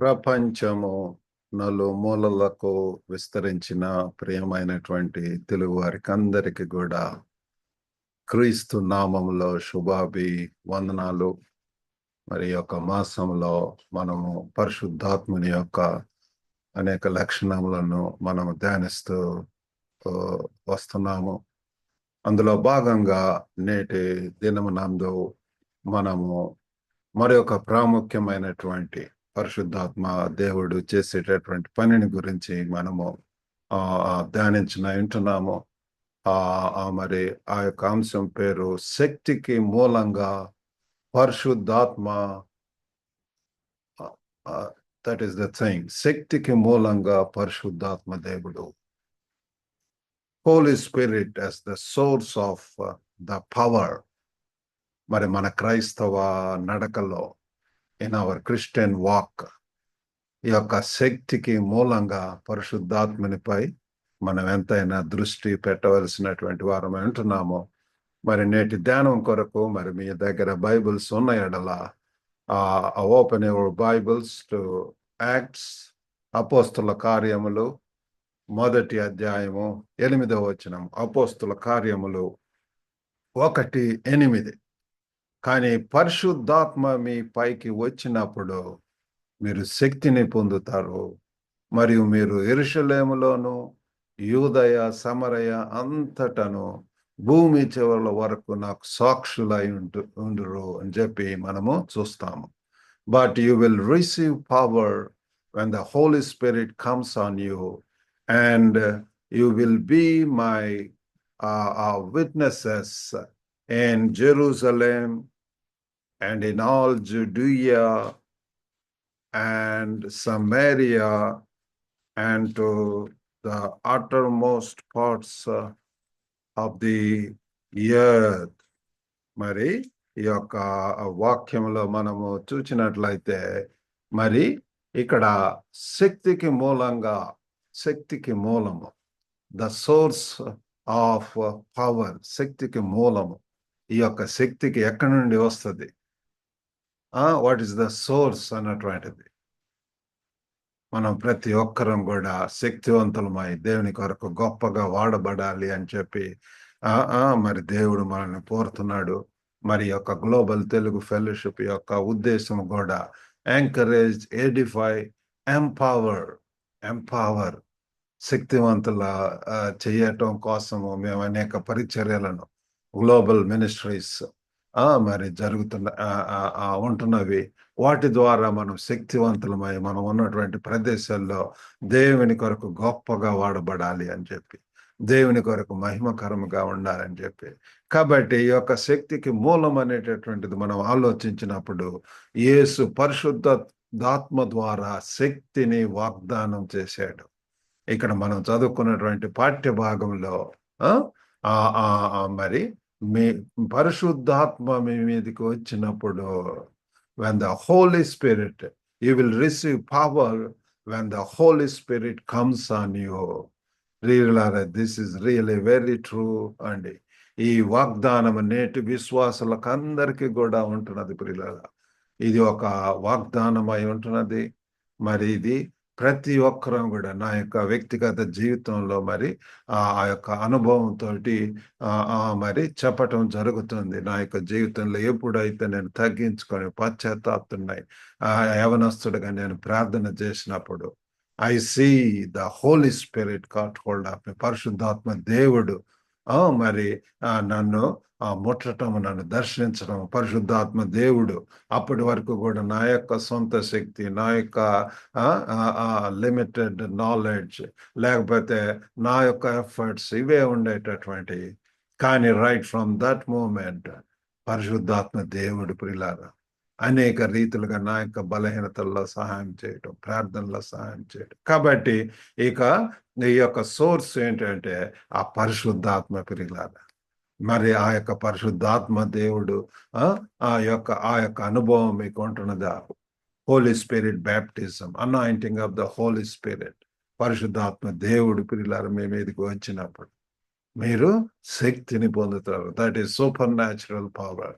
ప్రపంచము నలుమూలలకు విస్తరించిన ప్రియమైనటువంటి తెలుగు వారికి అందరికి కూడా క్రీస్తు నామములో వందనాలు. మరి యొక్క మాసంలో మనము పరిశుద్ధాత్మని యొక్క అనేక లక్షణములను మనము ధ్యానిస్తూ వస్తున్నాము. అందులో భాగంగా నేటి దినమునందు మనము మరి ఒక ప్రాముఖ్యమైనటువంటి పరిశుద్ధాత్మ దేవుడు చేసేటటువంటి పనిని గురించి మనము వింటున్నాము. మరి ఆ యొక్క అంశం పేరు శక్తికి మూలంగా పరిశుద్ధాత్మ. That is the thing. శక్తికి మూలంగా పరిశుద్ధాత్మ దేవుడు. Holy spirit as the source of the power. మరి మన క్రైస్తవ నడకలో ఇన్ అవర్ క్రిస్టియన్ వాక్ ఈ యొక్క శక్తికి మూలంగా పరిశుద్ధాత్మనిపై మనం ఎంతైనా దృష్టి పెట్టవలసినటువంటి వారం అంటున్నాము. మరి నేటి ధ్యానం కొరకు మరి మీ దగ్గర బైబిల్స్ ఉన్న ఎడల open your Bibles to acts, అపోస్తుల కార్యములు 1వ అధ్యాయము 8వ వచనం. అపోస్తుల కార్యములు 1:8. కానీ పరిశుద్ధాత్మ మీ పైకి వచ్చినప్పుడు మీరు శక్తిని పొందుతారు, మరియు మీరు యెరూషలేములోను యూదయ సమరయ అంతటను భూమి చివరల వరకు నాకు సాక్షులై ఉండురు అని చెప్పి మనము చూస్తాము. But you will receive power when the Holy Spirit comes on you, and you will be my witnesses in Jerusalem and in all Judea and Samaria and to the uttermost parts of the earth. మరి ఈ యొక్క వాక్యంలో మనము చూచినట్లయితే మరి ఇక్కడ శక్తికి మూలము, the source of power, శక్తికి మూలము. ఈ యొక్క శక్తికి ఎక్కడి నుండి వస్తుంది? వాట్ ఈస్ ద సోర్స్ అన్నటువంటిది. మనం ప్రతి ఒక్కరం కూడా శక్తివంతులమై దేవుని కొరకు గొప్పగా వాడబడాలి అని చెప్పి మరి దేవుడు మనల్ని కోరుతున్నాడు. మరి యొక్క గ్లోబల్ తెలుగు ఫెలోషిప్ యొక్క ఉద్దేశం కూడా ఎంకరేజ్, ఎడిఫై, ఎంపవర్ శక్తివంతుల చేయటం కోసము మేము అనేక పరిచర్యలను గ్లోబల్ మినిస్ట్రీస్ మరి ఉంటున్నవి. వాటి ద్వారా మనం శక్తివంతులమై మనం ఉన్నటువంటి ప్రదేశాల్లో దేవుని కొరకు గొప్పగా వాడబడాలి అని చెప్పి, దేవుని కొరకు మహిమకరముగా ఉండాలని చెప్పి. కాబట్టి ఈ యొక్క శక్తికి మూలం అనేటటువంటిది మనం ఆలోచించినప్పుడు యేసు పరిశుద్ధాత్మ ద్వారా శక్తిని వాగ్దానం చేశాడు. ఇక్కడ మనం చదువుకున్నటువంటి పాఠ్య భాగంలో మరి మీ పరిశుద్ధాత్మ మీ మీదకి వచ్చినప్పుడు, when the Holy Spirit, you will receive power when the Holy Spirit comes on you. This is really very true అండి. ఈ వాగ్దానం నేటి విశ్వాసులకు అందరికీ కూడా ఉంటున్నది ప్రియులారా. ఇది ఒక వాగ్దానమై ఉంటున్నది. మరి ఇది ప్రతి ఒక్కరం కూడా నా యొక్క వ్యక్తిగత జీవితంలో మరి ఆ యొక్క అనుభవంతో మరి చెప్పటం జరుగుతుంది. నా యొక్క జీవితంలో ఎప్పుడైతే నేను తగ్గించుకొని పశ్చాత్తాపడుతున్నాయి యవనస్తుడిగా నేను ప్రార్థన చేసినప్పుడు, I see the holy spirit caught hold of me. పరిశుద్ధాత్మ దేవుడు మరి నన్ను ముట్టడం, నన్ను దర్శించడం. పరిశుద్ధాత్మ దేవుడు అప్పటి వరకు కూడా నా యొక్క సొంత శక్తి, నా యొక్క లిమిటెడ్ నాలెడ్జ్, లేకపోతే నా యొక్క ఎఫర్ట్స్ ఇవే ఉండేటటువంటి. కానీ రైట్ ఫ్రమ్ దట్ మూమెంట్ పరిశుద్ధాత్మ దేవుడు ప్రియులారా అనేక రీతిలుగా నా యొక్క బలహీనతల్లో సహాయం చేయటం, ప్రార్థనలో సహాయం చేయటం. కాబట్టి ఇక ఈ యొక్క సోర్స్ ఏంటంటే ఆ పరిశుద్ధాత్మ ప్రియులారా. మరి ఆ యొక్క పరిశుద్ధాత్మ దేవుడు ఆ యొక్క అనుభవం మీకు ఉంటున్నదా? Holy spirit baptism, anointing of the holy spirit. పరిశుద్ధాత్మ దేవుడు ప్రియులారా మీ మీదకి వచ్చినప్పుడు మీరు శక్తిని పొందుతారు. That is supernatural power.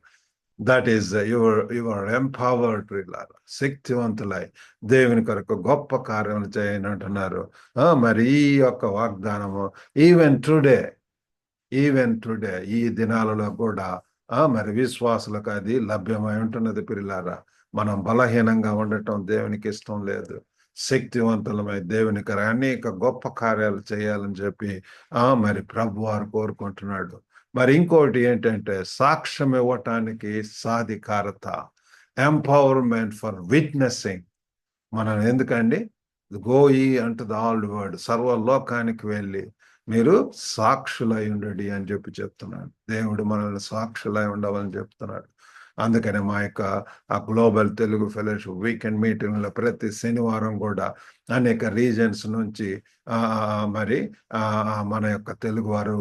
That is your empowered ప్రియులారా, శక్తివంతులై దేవుని కొరకు గొప్ప కార్యములు చేయని అంటున్నారు. మరి ఈ యొక్క వాగ్దానము ఈవెన్ టుడే ఈ దినాలలో కూడా మరి విశ్వాసులకు అది లభ్యమై ఉంటున్నది ప్రియులారా. మనం బలహీనంగా ఉండటం దేవునికి ఇష్టం లేదు. శక్తివంతులమై దేవునికి అనేక గొప్ప కార్యాలు చేయాలని చెప్పి మరి ప్రభు వారు కోరుకుంటున్నాడు. మరి ఇంకోటి ఏంటంటే సాక్ష్యం ఇవ్వటానికి సాధికారత, ఎంపవర్మెంట్ ఫర్ విట్నెసింగ్. మనం ఎందుకండి గో ఈ అంటు ద ఆల్ వరల్డ్, సర్వలోకానికి వెళ్ళి మీరు సాక్షులై ఉండడి అని చెప్పి చెప్తున్నాడు. దేవుడు మనల్ని సాక్షులై ఉండవని చెప్తున్నాడు. అందుకని మా యొక్క ఆ గ్లోబల్ తెలుగు ఫెలోషిప్ వీకెండ్ మీటింగ్లో ప్రతి శనివారం కూడా అనేక రీజన్స్ నుంచి మరి మన యొక్క తెలుగు వారు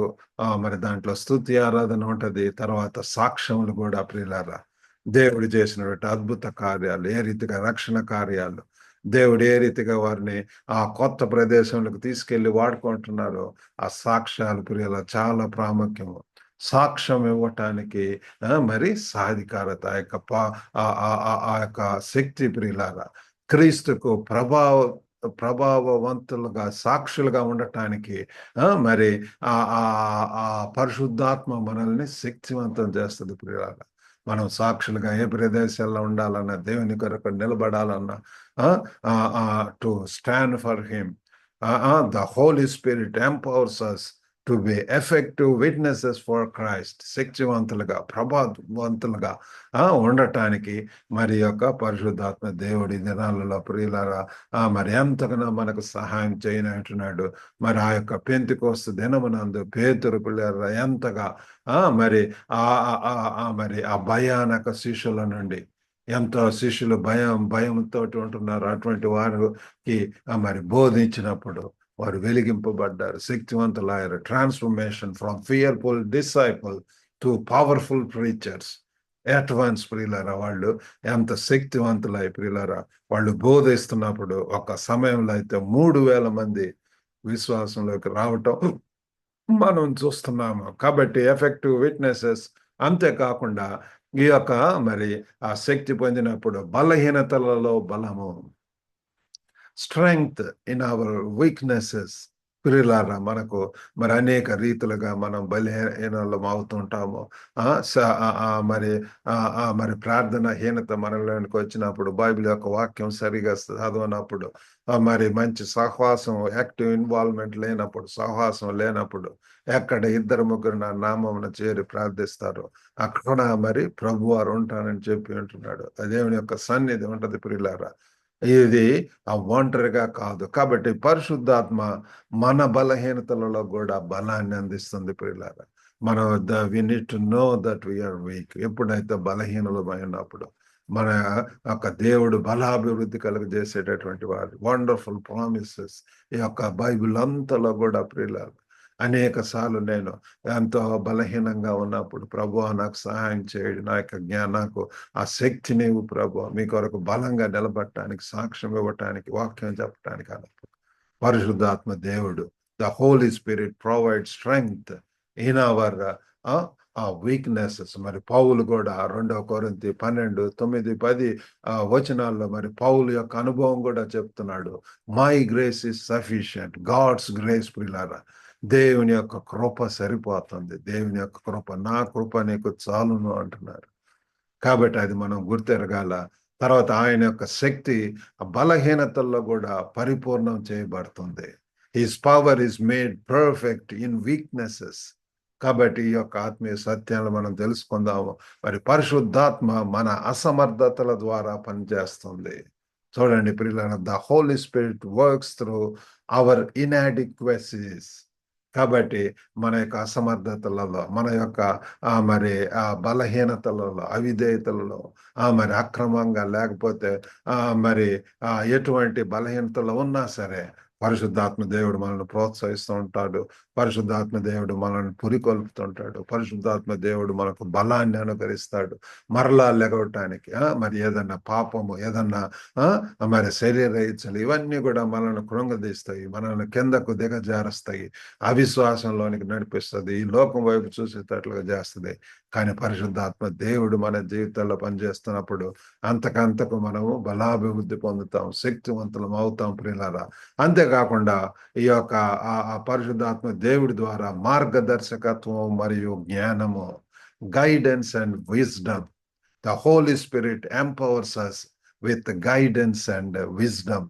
మరి దాంట్లో స్తుతి ఆరాధన ఉంటది. తర్వాత సాక్ష్యములు కూడా ప్రియులారా, దేవుడు చేసినటువంటి అద్భుత కార్యాలు, ఏ రీతిగా రక్షణ కార్యాలు, దేవుడు ఏ రీతిగా వారిని ఆ కొత్త ప్రదేశంలోకి తీసుకెళ్లి వాడుకుంటున్నారో ఆ సాక్ష్యాలు ప్రియుల చాలా ప్రాముఖ్యము. సాక్ష్యం ఇవ్వటానికి మరి సాధికారత, ఆ యొక్క శక్తి ప్రియులారా, క్రీస్తుకు ప్రభావవంతులుగా సాక్షులుగా ఉండటానికి మరి ఆ పరిశుద్ధాత్మ మనల్ని శక్తివంతం చేస్తుంది ప్రియులారా. మనం సాక్షులుగా ఏ ప్రదేశాల్లో ఉండాలన్నా, దేవుని కొరకు నిలబడాలన్నా, to stand for him, the holy spirit empowers us to be effective witnesses for Christ. శక్తివంతులుగా ప్రభావవంతులుగా ఉండటానికి మరి యొక్క పరిశుద్ధాత్మ దేవుడి దినాలలో ప్రియులారా మరి ఎంతగానో మనకు సహాయం చేయనంటున్నాడు. మరి ఆ యొక్క పెంతెకోస్తు దినమునందు పేతురు పిల్లల ఎంతగా మరి మరి ఆ భయానక శిష్యుల నుండి ఎంతో శిష్యులు భయంతో ఉంటున్నారు. అటువంటి వారికి మరి బోధించినప్పుడు వారు వెలిగింపబడ్డారు, శక్తివంతులయ్యారు. Transformation from fearful disciple to powerful preachers. Advance ప్రియులారా, వాళ్ళు ఎంత శక్తివంతులై ప్రియులారా, వాళ్ళు బోధిస్తున్నప్పుడు ఒక సమయంలో అయితే 3,000 మంది విశ్వాసంలోకి రావటం మనం చూస్తున్నాము. కాబట్టి ఎఫెక్టివ్ విట్నెసెస్. అంతేకాకుండా ఈ యొక్క మరి ఆ శక్తి పొందినప్పుడు బలహీనతలలో బలము, స్ట్రెంగ్త్ ఇన్ అవర్ వీక్నెసెస్. ప్రియులారా, మనకు మరి అనేక రీతులుగా మనం బలహీనలం అవుతుంటాము. మరి మరి ప్రార్థన హీనత మనలోనికి వచ్చినప్పుడు, బైబిల్ యొక్క వాక్యం సరిగా చదవనప్పుడు, మరి మంచి సహవాసం, యాక్టివ్ ఇన్వాల్వ్మెంట్ లేనప్పుడు, సహవాసం లేనప్పుడు, ఎక్కడ 2-3 నా నామమున చేరి ప్రార్థిస్తారు అక్కడ మరి ప్రభు వారు ఉంటానని చెప్పి ఉంటున్నాడు. దేవుని యొక్క సన్నిధి ఉంటది ప్రియులారా. ఇది ఒంటరిగా కాదు. కాబట్టి పరిశుద్ధాత్మ మన బలహీనతలలో కూడా బలాన్ని అందిస్తుంది ప్రియులారా. మనం we need to know that we are weak. ఎప్పుడైతే బలహీనలమై ఉన్నప్పుడు మన యొక్క దేవుడు బలాభివృద్ధి కలుగజేసేటటువంటి వారు వండర్ఫుల్ ప్రామిసెస్ ఈ యొక్క బైబిల్ అంతలో కూడా ప్రియులారా. అనేక సార్లు నేను ఎంతో బలహీనంగా ఉన్నప్పుడు, ప్రభు నాకు సహాయం చేయడు, నా యొక్క నాకు ఆ శక్తి నీవు ప్రభు, మీ కొరకు బలంగా నిలబడటానికి, సాక్ష్యం ఇవ్వటానికి, వాక్యం చెప్పటానికి అన్నప్పుడు పరిశుద్ధాత్మ దేవుడు, the holy spirit provide strength in our weaknesses. మరి పౌలు కూడా 2 కొరింథీ 12:9-10 వచనాల్లో మరి పౌలు యొక్క అనుభవం కూడా చెప్తున్నాడు. My grace is sufficient, God's grace ప్రియులారా, దేవుని యొక్క కృప సరిపోతుంది. దేవుని యొక్క కృప, నా కృప నీకు చాలును అంటున్నారు. కాబట్టి అది మనం గుర్తెరగాల. తర్వాత ఆయన యొక్క శక్తి బలహీనతల్లో కూడా పరిపూర్ణం చేయబడుతుంది. His power is made perfect in weaknesses. కాబట్టి ఈ యొక్క ఆత్మీయ సత్యాలను మనం తెలుసుకుందాము. మరి పరిశుద్ధాత్మ మన అసమర్థతల ద్వారా పనిచేస్తుంది. చూడండి ప్రియులారా, the holy spirit works through our inadequacies. కాబట్టి మన యొక్క అసమర్థతలలో, మన యొక్క మరి బలహీనతలలో, అవిధేయతలలో, మరి అక్రమంగా లేకపోతే మరి ఎటువంటి బలహీనతలు ఉన్నా సరే పరిశుద్ధాత్మ దేవుడు మనల్ని ప్రోత్సహిస్తూ ఉంటాడు. పరిశుద్ధాత్మ దేవుడు మనల్ని పురికొల్పుతుంటాడు. పరిశుద్ధాత్మ దేవుడు మనకు బలాన్ని అనుగ్రహిస్తాడు మరలా లెగవటానికి. మరి ఏదన్నా పాపము, ఏదన్నా మరి శరీర ఇచ్చలు ఇవన్నీ కూడా మనల్ని కృంగదీస్తాయి, మనల్ని కిందకు దిగజారుస్తాయి, అవిశ్వాసంలోనికి నడిపిస్తుంది, ఈ లోకం వైపు చూసేటట్లుగా చేస్తుంది. కానీ పరిశుద్ధాత్మ దేవుడు మన జీవితాల్లో పనిచేస్తున్నప్పుడు అంతకంతకు మనము బలాభివృద్ధి పొందుతాం, శక్తివంతులం అవుతాం ప్రియులారా. అంతేకాకుండా ఈ యొక్క ఆ పరిశుద్ధాత్మ దేవుడి ద్వారా మార్గదర్శకత్వం మరియు జ్ఞానము, guidance and wisdom. The holy spirit empowers us with guidance and wisdom.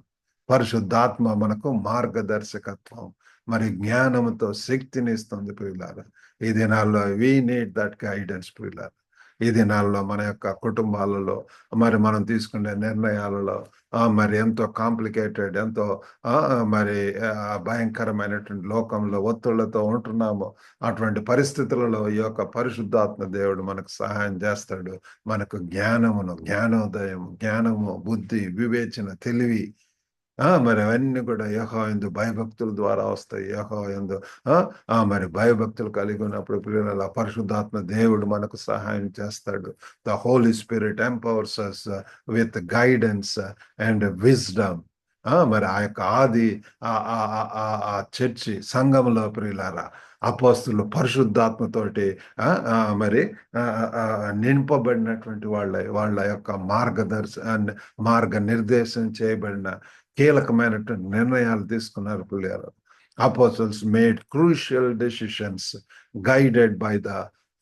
పరిశుద్ధాత్మ మనకు మార్గదర్శకత్వం మరి జ్ఞానంతో శక్తిని ఇస్తుంది ప్రియులారా. ఈ దినాల్లో వీ నీడ్ దట్ గైడెన్స్ ప్రియులారా. ఈ దినాల్లో మన యొక్క కుటుంబాలలో మరి మనం తీసుకునే నిర్ణయాలలో మరి ఎంతో కాంప్లికేటెడ్, ఎంతో మరి భయంకరమైనటువంటి లోకంలో ఒత్తిళ్లతో ఉంటున్నాము. అటువంటి పరిస్థితులలో ఈ యొక్క పరిశుద్ధాత్మ దేవుడు మనకు సహాయం చేస్తాడు. మనకు జ్ఞానమును, జ్ఞానోదయం, జ్ఞానము, బుద్ధి, వివేచన, తెలివి మరి అవన్నీ కూడా యెహోవాయందు భయభక్తుల ద్వారా వస్తాయి. యెహోవాయందు మరి భయభక్తులు కలిగి ఉన్నప్పుడు పిల్లల పరిశుద్ధాత్మ దేవుడు మనకు సహాయం చేస్తాడు. The holy spirit empowers us with guidance and wisdom. మరి ఆ యొక్క ఆది ఆ చర్చి సంఘంలో ప్రియులారా అపోస్తులు పరిశుద్ధాత్మతోటి మరి నింపబడినటువంటి వాళ్ళ యొక్క మార్గ నిర్దేశం చేయబడిన కీలకమైనటువంటి నిర్ణయాలు తీసుకున్నారు పిల్లలు. Apostles made crucial decisions guided by the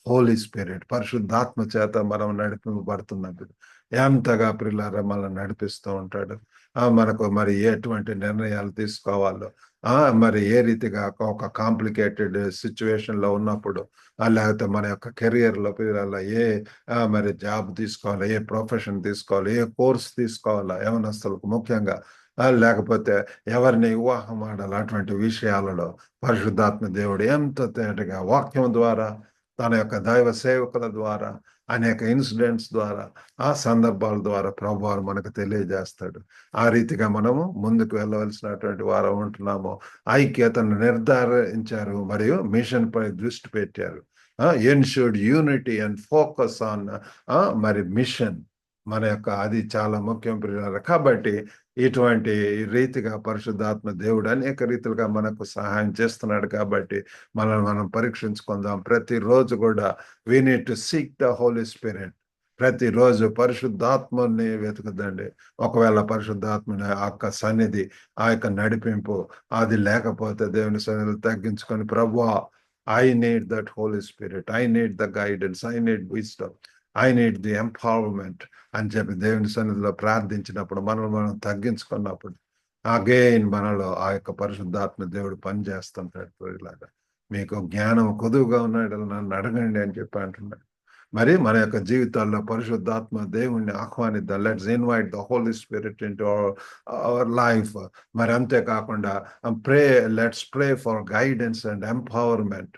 holy spirit. పరిశుద్ధాత్మ చేత మనం నడిపింపబడుతున్నప్పుడు ఎంతగా పిల్లలు మనల్ని నడిపిస్తూ ఉంటాడు. మనకు మరి ఎటువంటి నిర్ణయాలు తీసుకోవాలో, మరి ఏ రీతిగా ఒక కాంప్లికేటెడ్ సిచ్యువేషన్ లో ఉన్నప్పుడు, లేకపోతే మన యొక్క కెరియర్ లో పిల్లల మరి జాబ్ తీసుకోవాలా, ఏ ప్రొఫెషన్ తీసుకోవాలి, ఏ కోర్స్ తీసుకోవాలా, యవనస్తులకు ముఖ్యంగా, లేకపోతే ఎవరిని వివాహం ఆడాలి, అటువంటి విషయాలలో పరిశుద్ధాత్మ దేవుడు ఎంత తేటగా వాక్యం ద్వారా, తన యొక్క దైవ సేవకుల ద్వారా, అనేక ఇన్సిడెంట్స్ ద్వారా, ఆ సందర్భాల ద్వారా ప్రభువారు మనకు తెలియజేస్తాడు. ఆ రీతిగా మనము ముందుకు వెళ్ళవలసినటువంటి వారు ఉంటున్నాము. ఐక్యతను నిర్ధారించారు మరియు మిషన్ పై దృష్టి పెట్టారు. Ensured unity and focus on మరి మిషన్. మన యొక్క అది చాలా ముఖ్యం ప్రియులారా. కాబట్టి ఇటువంటి రీతిగా పరిశుద్ధాత్మ దేవుడు అనేక రీతిలుగా మనకు సహాయం చేస్తున్నాడు. కాబట్టి మనం పరీక్షించుకుందాం. ప్రతిరోజు కూడా we need to seek the holy spirit. ప్రతిరోజు పరిశుద్ధాత్మని వెతుకుదండి. ఒకవేళ పరిశుద్ధాత్మని ఆ యొక్క సన్నిధి, ఆ యొక్క నడిపింపు అది లేకపోతే దేవుని సన్నిధిలో తగ్గించుకొని, ప్రభువా I need that holy spirit, I need the guidance, I need wisdom, I need the empowerment అని చెప్పి దేవుని సన్నిధిలో ప్రార్థించినప్పుడు, మనం తగ్గించుకున్నప్పుడు అగైన్ మనలో ఆ యొక్క పరిశుద్ధాత్మ దేవుడు పనిచేస్తుంటాడు. ఇలాగా మీకు జ్ఞానం కొదువుగా ఉన్నాడు నన్ను అడగండి అని చెప్పి అంటున్నాడు. మరి మన యొక్క జీవితాల్లో పరిశుద్ధాత్మ దేవుణ్ణి ఆహ్వానిద్దాం. Let's invite the holy spirit into our life. మరి అంతేకాకుండా let's pray for guidance and empowerment.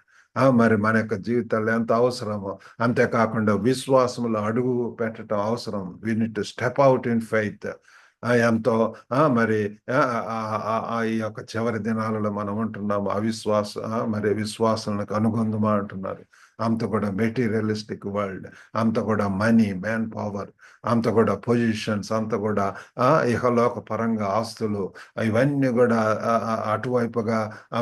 మరి మన యొక్క జీవితాల్లో ఎంత అవసరమో, అంతేకాకుండా విశ్వాసంలో అడుగు పెట్టడం అవసరం. We need to step out in faith. ఎంతో మరి ఈ యొక్క చివరి దినాలలో మనం ఉంటున్నాము. మరి విశ్వాసాలకు అనుబంధమా అంటున్నారు. అంత కూడా మెటీరియలిస్టిక్ వరల్డ్, అంత కూడా మనీ, మ్యాన్ పవర్, అంత కూడా పొజిషన్స్, అంత కూడా ఇహలోక పరంగా ఆస్తులు, ఇవన్నీ కూడా అటువైపుగా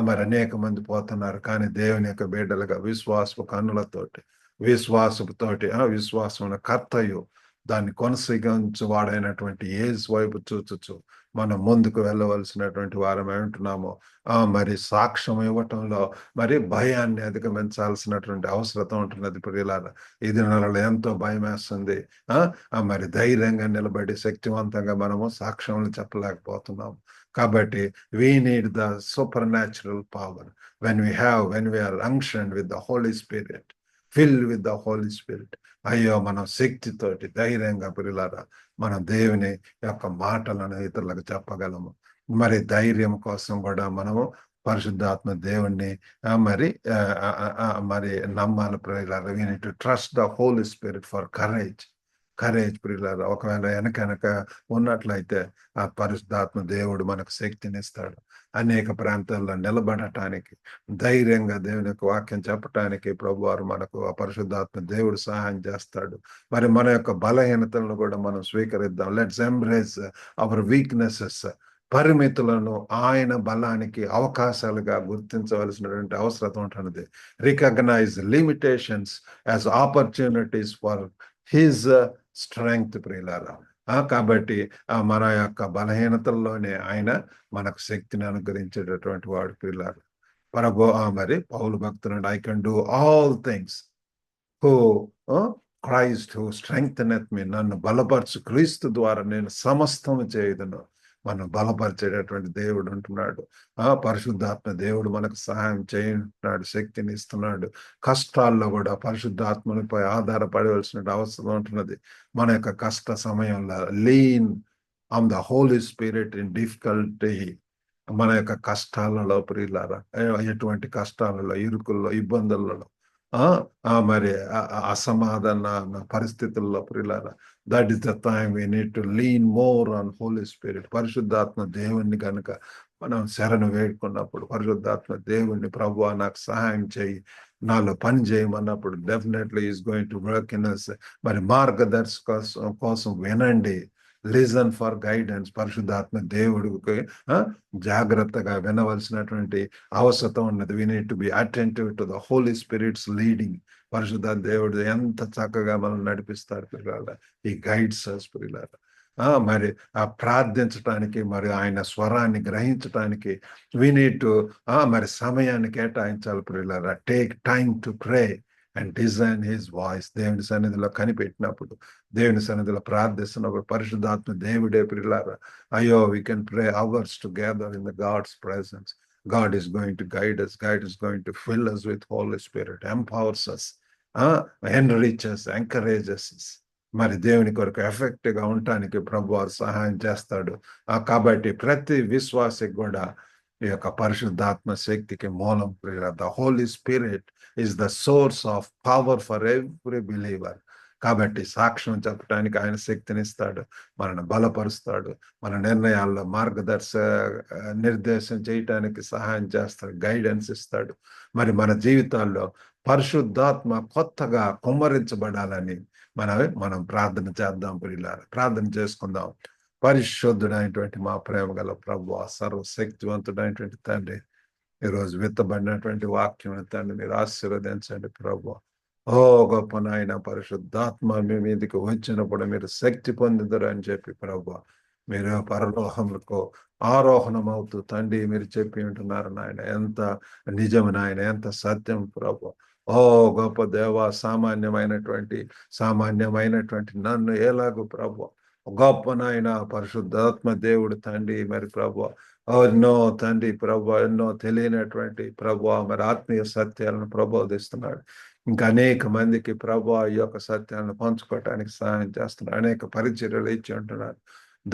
మరి అనేక మంది పోతున్నారు. కానీ దేవుని యొక్క బిడ్డలుగా విశ్వాసపు కన్నులతోటి, విశ్వాసం కర్తయు దాన్ని కొనసాగించువాడైనటువంటి యేసు వైపు చూచుచు మనం ముందుకు వెళ్ళవలసినటువంటి వారమే ఉంటున్నాము. మరి సాక్ష్యం ఇవ్వటంలో మరి భయాన్ని అధిగమించాల్సినటువంటి అవసరం ఉంటున్నది. ప్రియులారా, ఈ దినాలలో ఎంతో భయం వేస్తుంది. మరి ధైర్యంగా నిలబడి శక్తివంతంగా మనము సాక్ష్యములు చెప్పలేకపోతున్నాము. కాబట్టి we need the super natural power when we are unctioned with the Holy Spirit, filled with the Holy Spirit. అయ్యో, మనం శక్తితోటి ధైర్యంగా ప్రియులారా మనం దేవుని యొక్క మాటలను ఇతరులకు చెప్పగలము. మరి ధైర్యం కోసం కూడా మనము పరిశుద్ధాత్మ దేవుణ్ణి మరి నమ్మాలి ప్రియులారా. We need to trust the Holy Spirit for courage. Courage ప్రియులారా. ఒకవేళ వెనక ఉన్నట్లయితే ఆ పరిశుద్ధాత్మ దేవుడు మనకు శక్తినిస్తాడు. అనేక ప్రాంతాల్లో నిలబడటానికి, ధైర్యంగా దేవుని యొక్క వాక్యం చెప్పటానికి ప్రభువారు మనకు ఆ పరిశుద్ధాత్మ దేవుడు సహాయం చేస్తాడు. మరి మన యొక్క బలహీనతలను కూడా మనం స్వీకరిద్దాం. Let's embrace our weaknesses. పరిమితులను ఆయన బలానికి అవకాశాలుగా గుర్తించవలసినటువంటి అవసరం ఉంటున్నది. Recognize limitations as opportunities for his strength ప్రియులారా. కాబట్టి మన యొక్క బలహీనతల్లోనే ఆయన మనకు శక్తిని అనుగ్రహించేటటువంటి వాడు ప్రియులారా. మరి పౌలు భక్తుడు, I can do all things who Christ who strengtheneth me, నన్ను బలపరచు క్రీస్తు ద్వారా నేను సమస్తము చేయుదును. మనం బలపరిచేటటువంటి దేవుడు ఉంటున్నాడు. పరిశుద్ధాత్మ దేవుడు మనకు సహాయం చేయుంటున్నాడు, శక్తిని ఇస్తున్నాడు. కష్టాల్లో కూడా పరిశుద్ధాత్మనిపై ఆధారపడవలసిన అవసరం ఉంటున్నది. మన యొక్క కష్ట సమయంలో lean on the holy spirit in difficulty. మన యొక్క కష్టాలలో ప్రియులారా, ఎటువంటి కష్టాలలో, ఇరుకుల్లో, ఇబ్బందులలో, మరి అసమాధాన పరిస్థితుల్లో ప్రియులారా, that is the time we need to lean more on holy spirit. పరిశుద్ధాత్మ దేవుణ్ణి కనుక మనం శరణు వేడుకున్నప్పుడు, పరిశుద్ధాత్మ దేవుణ్ణి ప్రభువా నాకు సహాయం చేయి, నాలో పని చేయమన్నప్పుడు definitely is going to work in us. మరి మార్గదర్శక కోసం వినండి. Listen for guidance. పరిశుద్ధాత్మ దేవుడికి జాగ్రత్తగా వినవలసినటువంటి అవసరం ఉన్నది. We need to be attentive to the holy spirit's leading. పరిశుద్ధ దేవుడు ఎంత చక్కగా మనం నడిపిస్తారు పిల్లల, ఈ గైడ్స్ పిల్లల. మరి ప్రార్థించటానికి, మరి ఆయన స్వరాన్ని గ్రహించటానికి వి నీడ్ టు మరి సమయాన్ని కేటాయించాలి పిల్లల. Take time to pray and design his voice. దేవుని సన్నిధిలో కనిపెట్టినప్పుడు, దేవుని సన్నిధిలో ప్రార్థిస్తున్నప్పుడు పరిశుద్ధాత్మ దేవుడే ప్రియులారా. అయ్యో, we can pray hours together in the God's presence. God is going to guide us. God is going to fill us with Holy Spirit, empowers us, enrich us, encourages us. మరి దేవుని కొరకు ఎఫెక్ట్ గా ఉండటానికి ప్రభు వారు సహాయం చేస్తాడు. కాబట్టి ప్రతి విశ్వాసికి కూడా ఈ యొక్క పరిశుద్ధాత్మ శక్తికి మూలం ప్రియులారా. The holy spirit is the source of power for every believer. కాబట్టి సాక్ష్యం చెప్పడానికి ఆయన శక్తినిస్తాడు, మనల్ని బలపరుస్తాడు, మన నిర్ణయాల్లో నిర్దేశం చేయటానికి సహాయం చేస్తాడు, గైడెన్స్ ఇస్తాడు. మరి మన జీవితాల్లో పరిశుద్ధాత్మ కొత్తగా కుమ్మరించబడాలని మనం ప్రార్థన చేద్దాం ప్రియులారా. ప్రార్థన చేసుకుందాం. పరిశుద్ధుడైనటువంటి మా ప్రేమ గల ప్రభువా, సర్వశక్తివంతుడైనటువంటి తండ్రి, ఈరోజు విత్తబడినటువంటి వాక్యం తండ్రి మీరు ఆశీర్వదించండి ప్రభువా. ఓ గొప్ప నాయన, పరిశుద్ధాత్మ మీ మీదకి వచ్చినప్పుడు మీరు శక్తి పొందుదరు అని చెప్పి ప్రభువా, మీరు పరలోకములకు ఆరోహణం అవుతూ తండ్రి మీరు చెప్పి ఉంటున్నారు నాయన. ఎంత నిజము నాయన, ఎంత సత్యం ప్రభువా. ఓ గొప్ప దేవ, సామాన్యమైనటువంటి నన్ను ఎలాగూ ప్రభువా, గొప్ప నాయన పరిశుద్ధాత్మ దేవుడు తండ్రి మరి ప్రభువా, ఎన్నో తండ్రి ప్రభువా, ఎన్నో తెలియనటువంటి ప్రభువా మరి ఆత్మీయ సత్యాలను ప్రబోధిస్తున్నాడు. ఇంకా అనేక మందికి ప్రభువా ఈ యొక్క సత్యాలను పంచుకోవటానికి సహాయం చేస్తున్నారు. అనేక పరిచర్యలు ఇచ్చి ఉంటున్నారు.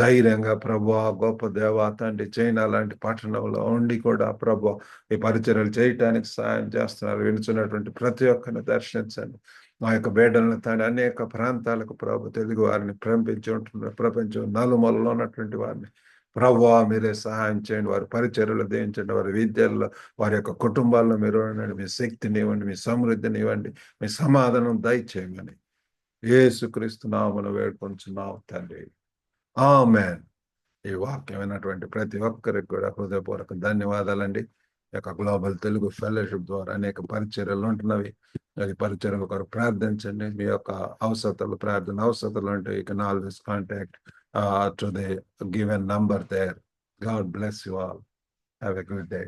ధైర్యంగా ప్రభువా, గొప్ప దేవా తండ్రి, చైనా లాంటి పట్టణంలో ఉండి కూడా ప్రభువా ఈ పరిచర్యలు చేయటానికి సహాయం చేస్తున్నారు. వినుచున్నటువంటి ప్రతి ఒక్కరిని దర్శించండి. మా యొక్క బిడ్డలను తండ్రి అనేక ప్రాంతాలకు ప్రభు తెలుగు వారిని పంపించి ఉంటున్నారు. ప్రపంచం నలుమూలలో ఉన్నటువంటి వారిని ప్రభువా మీరే సహాయం చేయండి. వారి పరిచర్యలు దేయించండి, వారి విద్యల్లో, వారి యొక్క కుటుంబాల్లో మీరు ఉండండి. మీ శక్తిని ఇవ్వండి, మీ సమృద్ధిని ఇవ్వండి, మీ సమాధానం దయచేయమని యేసుక్రీస్తు నామమున వేడుకొంచున్నాము తండ్రి. ఆమేన్. ఈ వాక్యం విన్నటువంటి ప్రతి ఒక్కరికి కూడా హృదయపూర్వక ధన్యవాదాలండి. ఈ యొక్క గ్లోబల్ తెలుగు ఫెలోషిప్ ద్వారా అనేక పరిచర్యలు ఉంటున్నవి. అది పరిచర్యల కొరకు ప్రార్థించండి. మీ యొక్క ప్రార్థన అవసరతలు అంటే you can always contact to the given number there. God bless you all. Have a good day.